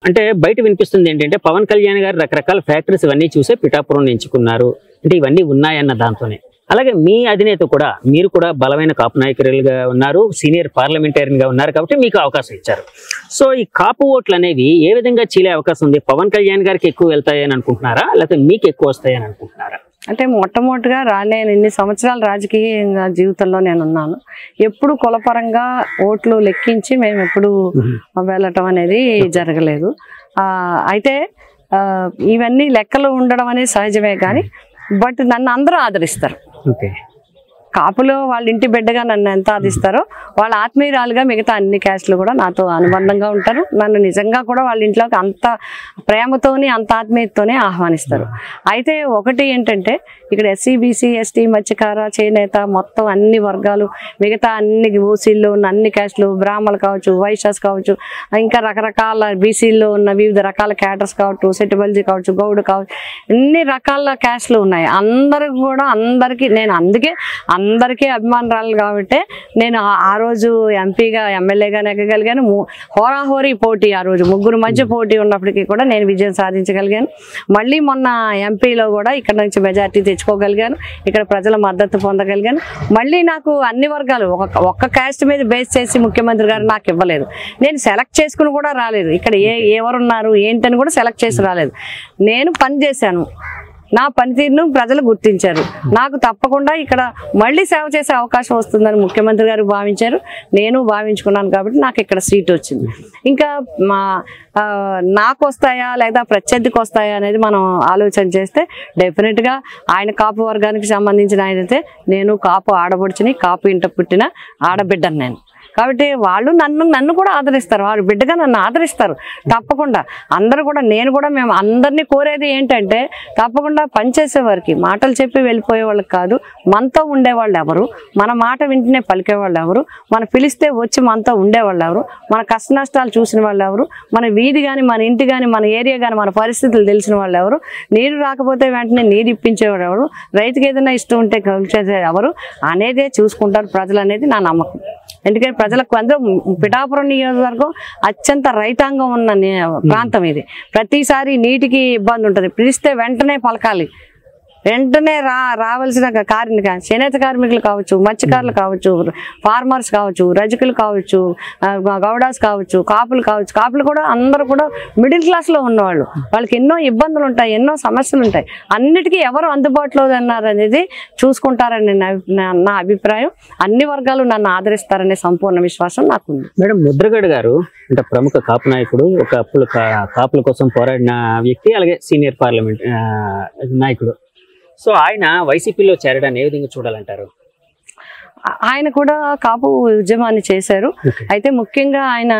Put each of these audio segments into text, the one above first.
అంటే బయట వినిపిస్తుంది ఏంటంటే పవన్ కళ్యాణ్ గారు రకరకాల ఫ్యాక్టరీస్ ఇవన్నీ చూసే పిఠాపురం ఎంచుకున్నారు అంటే ఇవన్నీ ఉన్నాయన్న దాంతోనే. అలాగే మీ అధినేత కూడా మీరు కూడా బలమైన కాపు నాయకులుగా ఉన్నారు, సీనియర్ పార్లమెంటేరియన్ గా ఉన్నారు కాబట్టి మీకు అవకాశం ఇచ్చారు. సో ఈ కాపు ఓట్లు అనేవి ఏ విధంగా చీలే అవకాశం ఉంది? పవన్ కళ్యాణ్ గారికి ఎక్కువ వెళ్తాయని అనుకుంటున్నారా లేకపోతే మీకు ఎక్కువ వస్తాయని అనుకుంటున్నారా? అంటే మొట్టమొదటిగా నేను ఇన్ని సంవత్సరాల రాజకీయ జీవితంలో నేను ఉన్నాను. ఎప్పుడు కులపరంగా ఓట్లు లెక్కించి మేము ఎప్పుడు వెళ్ళటం అనేది జరగలేదు. అయితే ఇవన్నీ లెక్కలు ఉండడం అనేది సహజమే, కానీ బట్ నన్ను అందరూ ఆదరిస్తారు. కాపులో వాళ్ళ ఇంటి బిడ్డగా నన్ను ఎంత ఆదిస్తారో వాళ్ళ ఆత్మీయురాలుగా మిగతా అన్ని క్యాస్ట్లు కూడా నాతో అనుబంధంగా ఉంటారు. నన్ను నిజంగా కూడా వాళ్ళ ఇంట్లోకి అంత ప్రేమతోని అంత ఆత్మీయతతోనే ఆహ్వానిస్తారు. అయితే ఒకటి ఏంటంటే ఇక్కడ ఎస్సీ బీసీ ఎస్టీ మత్స్యకార చేనేత మొత్తం అన్ని వర్గాలు మిగతా అన్ని ఓసీల్లో ఉన్న అన్ని క్యాస్ట్లు బ్రాహ్మణులు కావచ్చు, వైశ్యాస్ కావచ్చు, ఇంకా రకరకాల బీసీల్లో ఉన్న వివిధ రకాల క్యాటర్స్ కావచ్చు, సెటిబల్జీ కావచ్చు, గౌడ్ కావచ్చు, అన్ని రకాల క్యాస్ట్లు ఉన్నాయి. అందరికి కూడా నేను అందుకే అందరికీ అభిమానురాలు కాబట్టి నేను ఆ రోజు ఎంపీగా ఎమ్మెల్యేగా నెగ్గగలిగాను. హోరాహోరీ పోటీ ఆ రోజు ముగ్గురు మధ్య పోటీ ఉన్నప్పటికీ కూడా నేను విజయం సాధించగలిగాను. మళ్ళీ మొన్న ఎంపీలో కూడా ఇక్కడ నుంచి మెజార్టీ తెచ్చుకోగలిగాను, ఇక్కడ ప్రజల మద్దతు పొందగలిగాను. మళ్ళీ నాకు అన్ని వర్గాలు ఒక్క క్యాస్ట్ మీద బేస్ చేసి ముఖ్యమంత్రి గారు నాకు ఇవ్వలేదు. నేను సెలెక్ట్ చేసుకుని కూడా రాలేదు. ఇక్కడ ఎవరున్నారు ఏంటని కూడా సెలెక్ట్ చేసి రాలేదు. నేను పని చేశాను, నా పనితీరును ప్రజలు గుర్తించారు. నాకు తప్పకుండా ఇక్కడ మళ్ళీ సేవ చేసే అవకాశం వస్తుందని ముఖ్యమంత్రి గారు భావించారు, నేను భావించుకున్నాను. కాబట్టి నాకు ఇక్కడ సీట్ వచ్చింది. ఇంకా నాకు వస్తాయా లేదా ప్రత్యర్థికి వస్తాయా అనేది మనం ఆలోచన చేస్తే డెఫినెట్గా ఆయన కాపు వర్గానికి సంబంధించిన ఆయనైతే నేను కాపు ఆడబడుచుని, కాపు ఇంట పుట్టిన ఆడబిడ్డను నేను. కాబట్టి వాళ్ళు నన్ను కూడా ఆదరిస్తారు, వారు బిడ్డగా నన్ను ఆదరిస్తారు తప్పకుండా. అందరూ కూడా మేము అందరినీ కోరేది ఏంటంటే తప్పకుండా పనిచేసేవారికి మాటలు చెప్పి వెళ్ళిపోయే వాళ్ళకి కాదు, మనతో ఉండేవాళ్ళు ఎవరు, మన మాట వింటనే పలికేవాళ్ళు ఎవరు, మన పిలిస్తే వచ్చి మనతో ఉండేవాళ్ళు ఎవరు, మన కష్ట నష్టాలు చూసిన వాళ్ళు ఎవరు, మన వీధి కానీ మన ఇంటి కానీ మన ఏరియా కానీ మన పరిస్థితులు తెలిసిన వాళ్ళు ఎవరు, నీరు రాకపోతే వెంటనే నీరు ఇప్పించేవాడు ఎవరు, రైతుకి ఏదైనా ఇష్టం ఉంటే కలిసేది ఎవరు అనేదే చూసుకుంటారు ప్రజలు అనేది నా నమ్మకం. ఎందుకంటే ప్రజలకు అందరూ పిఠాపురం నియోజకవర్గం అత్యంత రైతాంగం ఉన్న ప్రాంతం ఇది. ప్రతిసారి నీటికి ఇబ్బంది ఉంటుంది, పిలిస్తే వెంటనే పలకాలి, వెంటనే రావాల్సిన చేనేత కార్మికులు కావచ్చు, మత్స్యకారులు కావచ్చు, ఫార్మర్స్ కావచ్చు, రజకులు కావచ్చు, గౌడాస్ కావచ్చు, కాపులు కావచ్చు. కాపులు కూడా అందరూ కూడా మిడిల్ క్లాస్లో ఉన్నవాళ్ళు, వాళ్ళకి ఎన్నో ఇబ్బందులు ఉంటాయి, ఎన్నో సమస్యలు ఉంటాయి. అన్నిటికీ ఎవరు అందుబాటులో ఉన్నారు అనేది చూసుకుంటారని నా అభిప్రాయం. అన్ని వర్గాలు నన్ను ఆదరిస్తారనే సంపూర్ణ విశ్వాసం నాకుంది. మేడం, ముద్రగడ గారు అంటే ప్రముఖ కాపు నాయకుడు, ఒక కాపుల కోసం పోరాడిన వ్యక్తి, అలాగే సీనియర్ పార్లమెంట్ నాయకుడు. సో ఆయన వైసీపీలో చేరడాన్ని ఏ విధంగా చూడాలంటారు? ఆయన కూడా కాపు ఉద్యమాన్ని చేశారు. అయితే ముఖ్యంగా ఆయన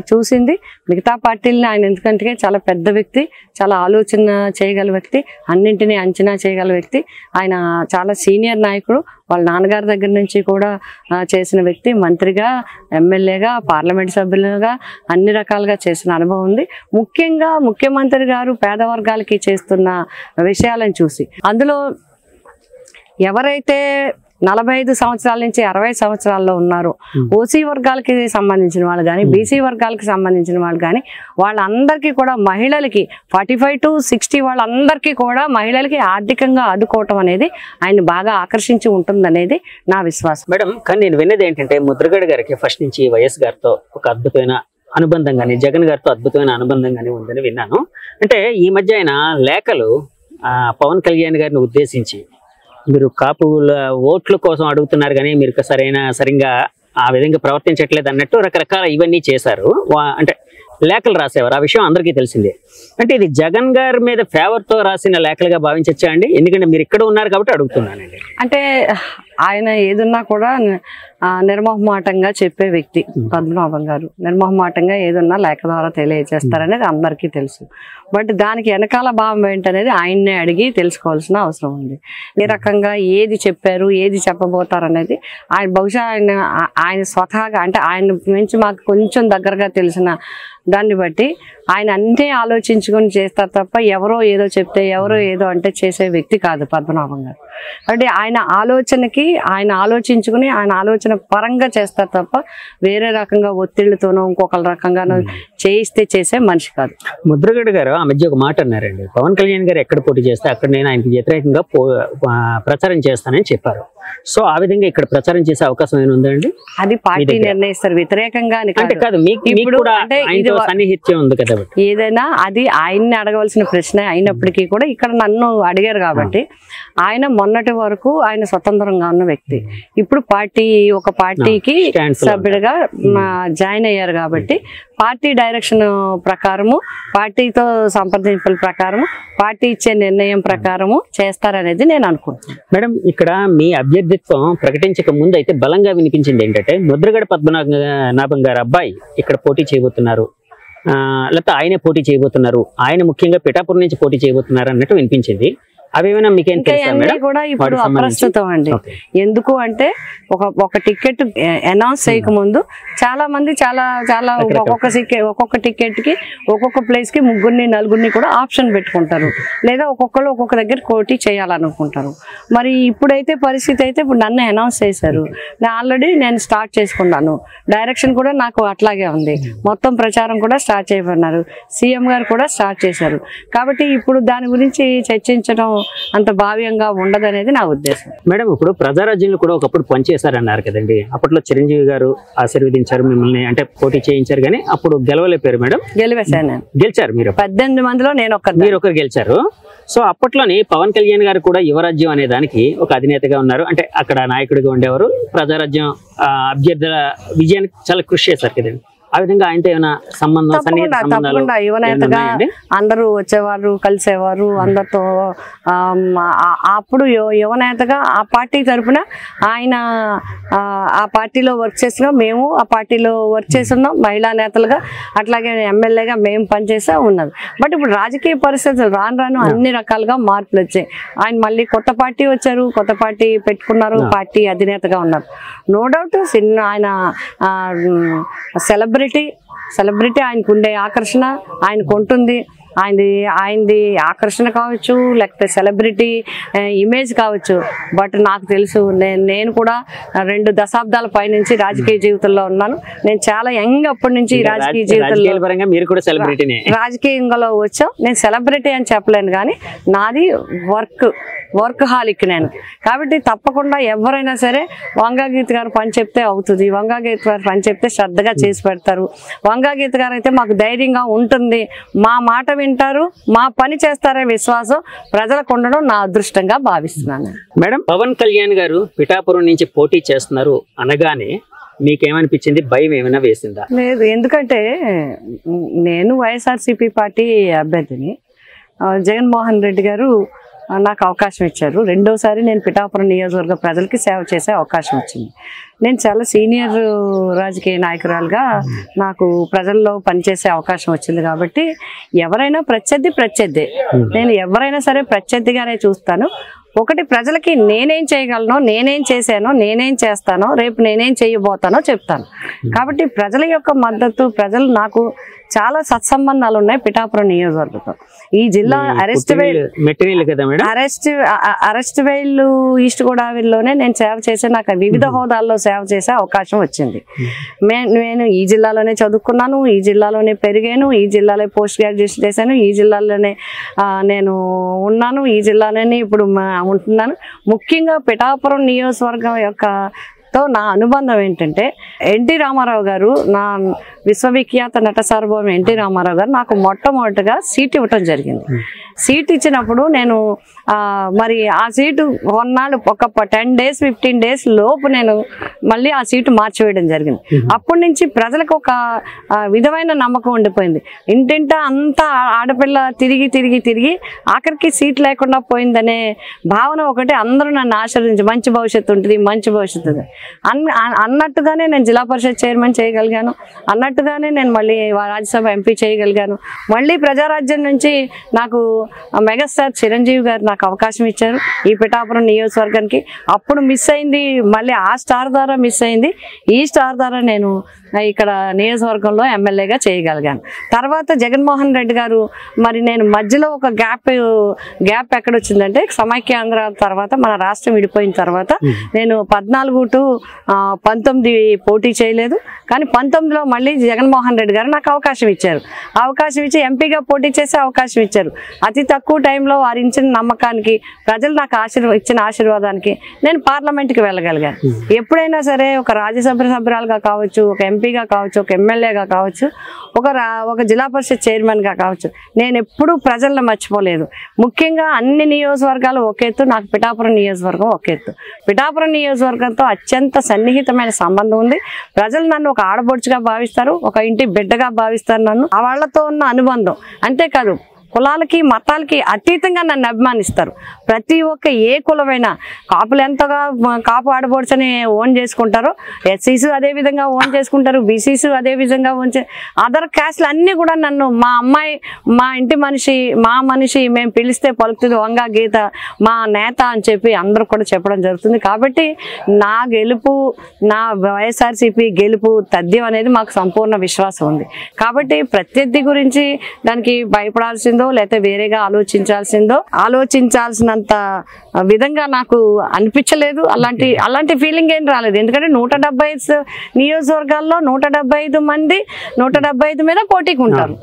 చూసింది మిగతా పార్టీలని. ఆయన ఎందుకంటే చాలా పెద్ద వ్యక్తి, చాలా ఆలోచన చేయగల వ్యక్తి, అన్నింటినీ అంచనా చేయగల వ్యక్తి. ఆయన చాలా సీనియర్ నాయకుడు, వాళ్ళ నాన్నగారి దగ్గర నుంచి కూడా చేసిన వ్యక్తి. మంత్రిగా, ఎమ్మెల్యేగా, పార్లమెంట్ సభ్యులుగా అన్ని రకాలుగా చేసిన అనుభవం ఉంది. ముఖ్యంగా ముఖ్యమంత్రి గారు పేదవర్గాలకి చేస్తున్న విషయాలను చూసి అందులో ఎవరైతే 45 సంవత్సరాల నుంచి 60 సంవత్సరాల్లో ఉన్నారు, ఓసీ వర్గాలకి సంబంధించిన వాళ్ళు కానీ, బీసీ వర్గాలకి సంబంధించిన వాళ్ళు కానీ, వాళ్ళందరికీ కూడా మహిళలకి 45 to 60 వాళ్ళందరికీ కూడా మహిళలకి ఆర్థికంగా ఆదుకోవటం అనేది ఆయన బాగా ఆకర్షించి ఉంటుందనేది నా విశ్వాసం. మేడం, కానీ నేను విన్నది ఏంటంటే ముద్రగడ గారికి ఫస్ట్ నుంచి వైఎస్ గారితో ఒక అద్భుతమైన అనుబంధం కానీ, జగన్ గారితో అద్భుతమైన అనుబంధం కానీ ఉందని విన్నాను. అంటే ఈ మధ్య ఆయన లేఖలు పవన్ కళ్యాణ్ గారిని ఉద్దేశించి మీరు కాపుల ఓట్ల కోసం అడుగుతున్నారు కానీ మీరు సరిగ్గా ఆ విధంగా ప్రవర్తించట్లేదు అన్నట్టు రకరకాల ఇవన్నీ చేశారు. అంటే లేఖలు రాసేవారు, ఆ విషయం అందరికీ తెలిసిందే. అంటే ఇది జగన్ గారి మీద ఫేవర్తో రాసిన లేఖలుగా భావించచ్చా అండి? ఎందుకంటే మీరు ఇక్కడ ఉన్నారు కాబట్టి అడుగుతున్నానండి. అంటే ఆయన ఏదున్నా కూడా నిర్మోహమాటంగా చెప్పే వ్యక్తి పద్మనాభం గారు. నిర్మోహమాటంగా ఏదున్నా లేఖ ద్వారా తెలియజేస్తారనేది అందరికీ తెలుసు. బట్ దానికి వెనకాల భావం ఏంటనేది ఆయన్నే అడిగి తెలుసుకోవాల్సిన అవసరం ఉంది. ఏ రకంగా ఏది చెప్పారు, ఏది చెప్పబోతారు అనేది ఆయన బహుశా ఆయన స్వతహాగా, అంటే ఆయన నుంచి మాకు కొంచెం దగ్గరగా తెలిసిన దాన్ని బట్టి ఆయన అన్నీ ఆలోచించుకొని చేస్తారు తప్ప ఎవరో ఏదో చెప్తే ఎవరో ఏదో అంటే చేసే వ్యక్తి కాదు పద్మనాభం గారు. అంటే ఆయన ఆలోచనకి ఆయన ఆలోచించుకుని ఆయన ఆలోచన పరంగా చేస్తారు తప్ప వేరే రకంగా ఒత్తిళ్లతోనో ఇంకొక రకంగానో చేయిస్తే చేసే మనిషి కాదు. ముద్రగడ గారు ఆ మధ్య ఒక మాట అన్నారండి, పవన్ కళ్యాణ్ గారు ఎక్కడ పోటీ చేస్తే అక్కడ నేను ఆయనకి వ్యతిరేకంగా ప్రచారం చేస్తానని చెప్పారు. సో ఆ విధంగా ఇక్కడ ప్రచారం చేసే అవకాశం ఏమైనా ఉందండి? అది పార్టీ నిర్ణయిస్తారు, వ్యతిరేకంగా అంటే కాదు, ఇప్పుడు సన్నిహిత్యం ఉంది కదా. ఏదైనా అది ఆయన్ని అడగవలసిన ప్రశ్న అయినప్పటికీ కూడా ఇక్కడ నన్ను అడిగారు కాబట్టి ఆయన మొన్నటి వరకు ఆయన స్వతంత్రంగా ఉన్న వ్యక్తి, ఇప్పుడు ఒక పార్టీకి సభ్యుడిగా జాయిన్ అయ్యారు కాబట్టి పార్టీ డైరెక్షన్ ప్రకారము, పార్టీతో సంప్రదింపుల ప్రకారము, పార్టీ ఇచ్చే నిర్ణయం ప్రకారము చేస్తారనేది నేను అనుకుంటున్నాను. మేడం, ఇక్కడ మీ అభ్యర్థిత్వం ప్రకటించక ముందు అయితే బలంగా వినిపించింది ఏంటంటే ముద్రగడ పద్మనాభం గారు అబ్బాయి ఇక్కడ పోటీ చేయబోతున్నారు, లేకపోతే ఆయనే పోటీ చేయబోతున్నారు, ఆయన ముఖ్యంగా పిఠాపురం నుంచి పోటీ చేయబోతున్నారు అన్నట్టు వినిపించింది. అవేమైనా మీకేం కూడా ఇప్పుడు అప్రస్తుతం అండి. ఎందుకు అంటే ఒక టికెట్ అనౌన్స్ చేయకముందు చాలా మంది చాలా ఒక్కొక్క టికెట్ కి ఒక్కొక్క ప్లేస్ కి 3 4 కూడా ఆప్షన్ పెట్టుకుంటారు, లేదా ఒక్కొక్కరు ఒక్కొక్క దగ్గర పోటీ చేయాలనుకుంటారు. మరి ఇప్పుడైతే పరిస్థితి అయితే ఇప్పుడు నన్ను అనౌన్స్ చేశారు, ఆల్రెడీ నేను స్టార్ట్ చేసుకున్నాను, డైరెక్షన్ కూడా నాకు అట్లాగే ఉంది, మొత్తం ప్రచారం కూడా స్టార్ట్ చేయబడినారు, సీఎం గారు కూడా స్టార్ట్ చేశారు. కాబట్టి ఇప్పుడు దాని గురించి చర్చించడం అంత భావ్యంగా ఉండదనేది నా ఉద్దేశం. మేడం, ఇప్పుడు ప్రజారాజ్యంలో కూడా ఒకప్పుడు పనిచేశారన్నారు కదండి, అప్పట్లో చిరంజీవి గారు ఆశీర్వదించారు మిమ్మల్ని, అంటే పోటీ చేయించారు, కానీ అప్పుడు గెలవలేపారు. మేడం, గెలివేశాను. గెలిచారు మీరు 18 మందిలో మీరు ఒకరు గెలిచారు. సో అప్పట్లోని పవన్ కళ్యాణ్ గారు కూడా యువరాజ్యం అనే దానికి ఒక అధినేతగా ఉన్నారు, అంటే అక్కడ నాయకుడిగా ఉండేవారు, ప్రజారాజ్యం అభ్యర్థుల విజయానికి చాలా కృషి చేశారు కదండి. ఆ విధంగా ఆయనతో ఏమైనా సంబంధం? తప్పకుండా యువనేతగా అందరూ వచ్చేవారు, కలిసేవారు అందరితో. అప్పుడు యువనేతగా ఆ పార్టీ తరఫున ఆయన ఆ పార్టీలో వర్క్ చేస్తున్నాం, మేము ఆ పార్టీలో వర్క్ చేస్తున్నాం, మహిళా నేతలుగా అట్లాగే ఎమ్మెల్యేగా మేము పనిచేసా ఉన్నది. బట్ ఇప్పుడు రాజకీయ పరిస్థితులు రాను అన్ని రకాలుగా మార్పులు వచ్చాయి. ఆయన మళ్ళీ కొత్త పార్టీ వచ్చారు, కొత్త పార్టీ పెట్టుకున్నారు, పార్టీ అధినేతగా ఉన్నారు. నో డౌట్ ఆయన సెలబ్రిటీ ఆయనకు ఉండే ఆకర్షణ ఆయనకు ఉంటుంది. ఆయనది ఆకర్షణ కావచ్చు, లేకపోతే సెలబ్రిటీ ఇమేజ్ కావచ్చు. బట్ నాకు తెలుసు, నేను కూడా 2 దశాబ్దాల పైనుంచి రాజకీయ జీవితంలో ఉన్నాను. నేను చాలా యంగ్ అప్పటి నుంచి రాజకీయ జీవితంలో రాజకీయంలో వచ్చాం. నేను సెలబ్రిటీ అని చెప్పలేను, కానీ నాది వర్క్ హాలిక్ నేను. కాబట్టి తప్పకుండా ఎవరైనా సరే వంగాగీత గారు పని చెప్తే అవుతుంది, వంగాగీత గారు పని చెప్తే శ్రద్ధగా చేసి పెడతారు. వంగాగీత గారు అయితే మాకు ధైర్యంగా ఉంటుంది, మా మాట వింటారు, మా పని చేస్తారనే విశ్వాసం ప్రజలకు ఉండడం నా అదృష్టంగా భావిస్తున్నాను. మేడం, పవన్ కళ్యాణ్ గారు పిఠాపురం నుంచి పోటీ చేస్తున్నారు అనగానే మీకేమనిపించింది? భయం ఏమైనా వేసిందా? లేదు, ఎందుకంటే నేను వైఎస్ఆర్సీపీ పార్టీ అభ్యర్థిని. జగన్మోహన్ రెడ్డి గారు నాకు అవకాశం ఇచ్చారు. రెండోసారి నేను పిఠాపురం నియోజకవర్గ ప్రజలకి సేవ చేసే అవకాశం వచ్చింది. నేను చాలా సీనియర్ రాజకీయ నాయకురాలుగా నాకు ప్రజల్లో పనిచేసే అవకాశం వచ్చింది. కాబట్టి ఎవరైనా ప్రత్యర్థి నేను ఎవరైనా సరే ప్రత్యర్థిగానే చూస్తాను. ఒకటి, ప్రజలకి నేనేం చేయగలను, నేనేం చేశానో, నేనేం చేస్తానో, రేపు నేనేం చేయబోతానో చెప్తాను. కాబట్టి ప్రజల యొక్క మద్దతు, ప్రజలు నాకు చాలా సత్సంబంధాలు ఉన్నాయి పిఠాపురం నియోజకవర్గంతో. ఈ జిల్లా అరెస్ట్ వైల్ ఈస్ట్ గోదావరిలోనే నేను సేవ చేసే, నాకు వివిధ హోదాల్లో సేవ చేసే అవకాశం వచ్చింది. నేను ఈ జిల్లాలోనే చదువుకున్నాను, ఈ జిల్లాలోనే పెరిగాను, ఈ జిల్లాలో పోస్ట్ గ్రాడ్యుయేషన్ చేశాను, ఈ జిల్లాలోనే నేను ఉన్నాను, ఈ జిల్లాలోనే ఇప్పుడు ఉంటున్నాను. ముఖ్యంగా పిఠాపురం నియోజకవర్గం నా అనుబంధం ఏంటంటే, ఎన్టీ రామారావు గారు, నా విశ్వవిఖ్యాత నట సార్వభౌమ ఎన్టీ రామారావు గారు నాకు మొట్టమొదటిగా సీట్ ఇవ్వటం జరిగింది. సీట్ ఇచ్చినప్పుడు నేను మరి ఆ సీటు కొన్నాళ్ళు ఒక 10 days 15 days లోపు నేను మళ్ళీ ఆ సీటు మార్చివేయడం జరిగింది. అప్పటి నుంచి ప్రజలకు ఒక విధమైన నమ్మకం ఉండిపోయింది. ఇంటింటా అంతా ఆడపిల్ల తిరిగి ఆఖరికి సీట్ లేకుండా పోయిందనే భావన ఒకటి. అందరూ నన్ను ఆశీర్వదించి మంచి భవిష్యత్తు ఉంటుంది, మంచి భవిష్యత్తు అన్నట్టుగానే నేను జిల్లా పరిషత్ చైర్మన్ చేయగలిగాను, అన్నట్టుగానే నేను మళ్ళీ రాజ్యసభ ఎంపీ చేయగలిగాను. మళ్ళీ ప్రజారాజ్యం నుంచి నాకు మెగాస్టార్ చిరంజీవి గారు నాకు అవకాశం ఇచ్చారు ఈ పిఠాపురం నియోజకవర్గానికి. అప్పుడు మిస్ అయింది, మళ్ళీ ఆ స్టార్ ద్వారా మిస్ అయింది. ఈ స్టార్ ద్వారా నేను ఇక్కడ నియోజకవర్గంలో ఎమ్మెల్యేగా చేయగలిగాను. తర్వాత జగన్మోహన్ రెడ్డి గారు మరి నేను మధ్యలో ఒక గ్యాప్ ఎక్కడ వచ్చిందంటే సమైక్యాంధ్ర తర్వాత మన రాష్ట్రం విడిపోయిన తర్వాత నేను 14 to 19 పోటీ చేయలేదు. కానీ 19లో మళ్ళీ జగన్మోహన్ రెడ్డి గారు నాకు అవకాశం ఇచ్చారు. అవకాశం ఇచ్చి ఎంపీగా పోటీ చేసే అవకాశం ఇచ్చారు. అతి తక్కువ టైంలో వారు ఇచ్చిన నమ్మకానికి, ప్రజలు నాకు ఇచ్చిన ఆశీర్వాదానికి నేను పార్లమెంట్కి వెళ్ళగలిగాను. ఎప్పుడైనా సరే ఒక రాజ్యసభ సభ్యురాలుగా కావచ్చు, ఒక ఎంపీగా కావచ్చు, ఒక ఎమ్మెల్యేగా కావచ్చు, ఒక జిల్లా పరిషత్ చైర్మన్గా కావచ్చు, నేను ఎప్పుడూ ప్రజలను మర్చిపోలేదు. ముఖ్యంగా అన్ని నియోజకవర్గాలు ఒక ఎత్తు, నాకు పిఠాపురం నియోజకవర్గం ఒక ఎత్తు. పిఠాపురం నియోజకవర్గంతో అత్యంత సన్నిహితమైన సంబంధం ఉంది. ప్రజలు నన్ను ఒక ఆడబొడుచుగా భావిస్తారు, ఒక ఇంటి బిడ్డగా భావిస్తారు. నన్ను ఆ వాళ్లతో ఉన్న అనుబంధం అంతేకాదు, కులాలకి మతాలకి అతీతంగా నన్ను అభిమానిస్తారు. ప్రతి ఒక్క ఏ కులమైనా, కాపులు ఎంతగా కాపు ఆడబోడ్చని ఓన్ చేసుకుంటారో ఎస్సీస్ అదే విధంగా ఓన్ చేసుకుంటారు, బీసీస్ అదే విధంగా అదర్ క్యాస్ట్లు అన్నీ కూడా నన్ను మా అమ్మాయి, మా ఇంటి మనిషి, మా మనిషి, మేము పిలిస్తే పలుకుతుంది వంగ గీత, మా నేత అని చెప్పి అందరూ కూడా చెప్పడం జరుగుతుంది. కాబట్టి నా గెలుపు, నా వైఎస్ఆర్సీపీ గెలుపు తథ్యం అనేది మాకు సంపూర్ణ విశ్వాసం ఉంది. కాబట్టి ప్రత్యర్థి గురించి దానికి భయపడాల్సిందో లేకపోతే వేరేగా ఆలోచించాల్సినంత విధంగా నాకు అనిపించలేదు. అలాంటి ఫీలింగ్ ఏం రాలేదు. ఎందుకంటే 175 నియోజకవర్గాల్లో 175 మంది 175 మీద పోటీకి ఉంటారు.